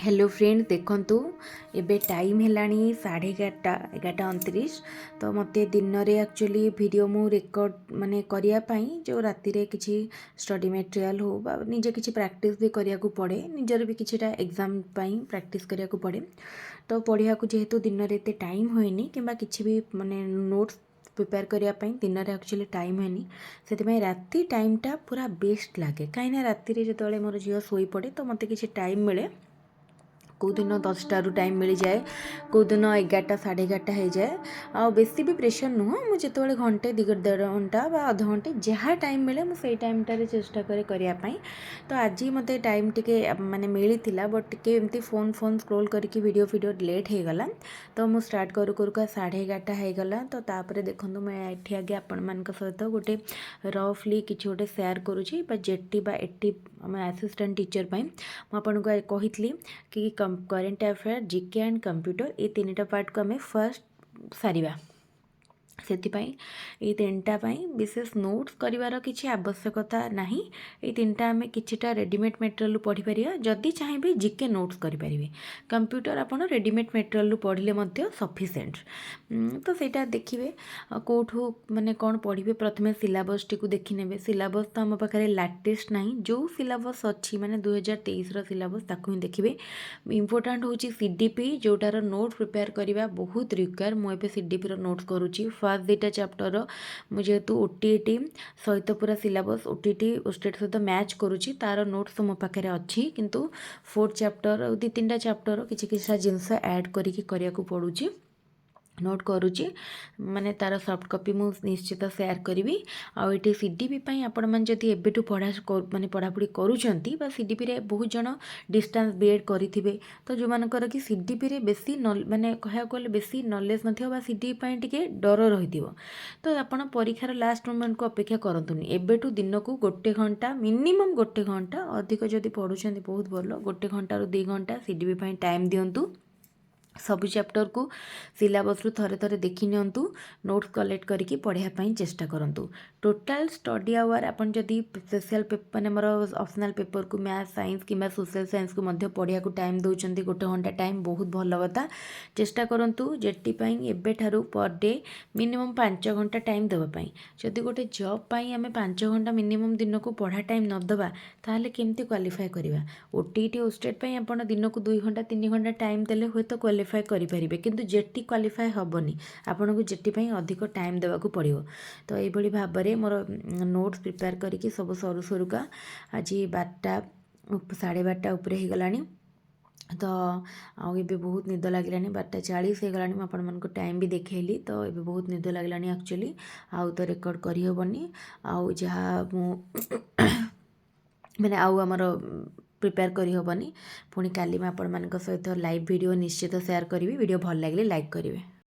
Hello friend देखंतु एबे time हेलानी 11:30 तो मते दिन रे एक्चुअली वीडियो मु रिकॉर्ड माने करिया पई जो राति रे किछि स्टडी मटेरियल हो बा निजे किछि प्रैक्टिस भी करिया को पड़े निजर भी किछिटा एग्जाम पई प्रैक्टिस करिया को पड़े तो पढ़िया को जेहेतु दिन रे एते टाइम होइनी किबा किछि भी माने नोट्स प्रिपेयर करिया पई दिन रे एक्चुअली टाइम होइनी से राति टाइमटा पूरा बेस्ट लगे कहीं राति रे जतले मोर झियो सोई पड़े तो मते किछि टाइम मिले कौ दिन 10 टाइम मिल जाए कौ दिन 11 11:30 हो जाए आ बेसी भी प्रेशर नुह मुझे घंटे 1.5 घंटा बा अध घंटे जहाँ टाइम मिले मुझे टाइमटारे चेष्टा करे करने तो आज मत टाइम टिके माने मिली बट टिके एमती फोन फोन स्क्रोल करके वीडियो लेट हो गला तो मुझे स्टार्ट करू करू का 11:30 हो गला तो तापर देखो मैं ये आगे आपण मान सहित गोटे रफली किसी गोटे सेयार करुँची जेटी बा एट्टी आम असिस्टेंट टीचर पाई मुझे कही कि current affair GK and computer ये तीनटा पार्ट को आम फर्स्ट सारिबा से तीनटा विशेष नोट्स करिवार किसी आवश्यकता नहीं ये तीनटा आम किछिटा रेडीमेड मटेरियल पढ़ी पारिया जदि चाहिए जीके नोट्स करें कंप्यूटर आपड़ रेडीमेड मटेरियल पढ़ले सफिशिएंट तो सेटा देखिए कौटू माने कौन पढ़े प्रथम सिलेबस टी देखी ने सिलेबस तो आम पाखे लाटेस्ट ना जो सिलेबस अच्छी माने 2023 सिलेबस ताकू ही देखिए इम्पोर्टाट हूँ सीडीपी जोटार नोट प्रिपेयर करने बहुत रिक्वायर मुझे सीडीपी नोट्स करुँची फर्स्ट 2टा चैप्टर मुझेतु ओटीटी सहित पूरा सिलेबस ओटीटी स्टेट सहित मैच करुँची तार नोट्स तो मो पाखे अच्छी किंतु 4th चैप्टर 2-3टा चैप्टर किसी जिनस ऐड करने को पड़ुची नोट करुँची माने तार सॉफ्ट कॉपी मु निश्चित शेयर करी आईटी सीडीपी आपण मैंने जदि एबेठू पढ़ा माने पढ़ापढ़ी करुँच सीडीपी रे बहुत जन डिस्टेंस बीएड करेंगे तो जो मानकर कि सीडीपी रे बेसी माने कह बेसी नॉलेज न सीडीपी टिके डर रही तो आपण परीक्षार लास्ट मोमेंट को अपेक्षा करतुनि एबेठू दिन को 1 घंटा मिनिमम 1 घंटा अधिक जदि पढ़ुं बहुत भल 1 घंटा 2 घंटा सीडीपी टाइम दिंतु सबु चैप्टर को सिलेबस रु थरे थरे देखी नियंतु नोट्स कलेक्ट करके पढ़ाई चेष्टा करंतु टोटाल स्टडी आवर आपन जदि स्पेशल पेपर माने मोर ऑप्शनल पेपर को मैथ साइंस कि सोशल साइंस को मध्य पढ़िया को टाइम दउचंती 1 घंटा टाइम बहुत भल कथा चेष्टा करंतु जेटी पई एबे ठारू पर डे मिनिमम 5 घंटा टाइम देबा पई जदि गोटे जॉब पई हमें 5 घंटा मिनिमम दिन को पढ़ा टाइम न दबा ताहले केमती क्वालिफाई करबा ओटीटी ओ स्टेट पई आपण दिन को 2 घंटा 3 घंटा टाइम देले होय तो क्वालिफाई करें किंतु जेटी क्वालिफाई हेनी आपन को जेटी अधिक टाइम देवाक पड़ो तो ये भाव में मोर नोट्स प्रिपेयर करके सब सरू सरुका आज 12टा 12:30 उपरे हो गला तो आगे बहुत निद लगे 12:40 हो गला आपको टाइम भी देखली तो ये बहुत निद लगे एक्चुअली आउ तो रेकर्ड करहबनी आउ जहाँ मैंने आउ आमर प्रिपेयर करहबनी पुणी काली मैं आपण मान सहित लाइव वीडियो निश्चित शेयर करी वीडियो भल लगे लाइक करेंगे।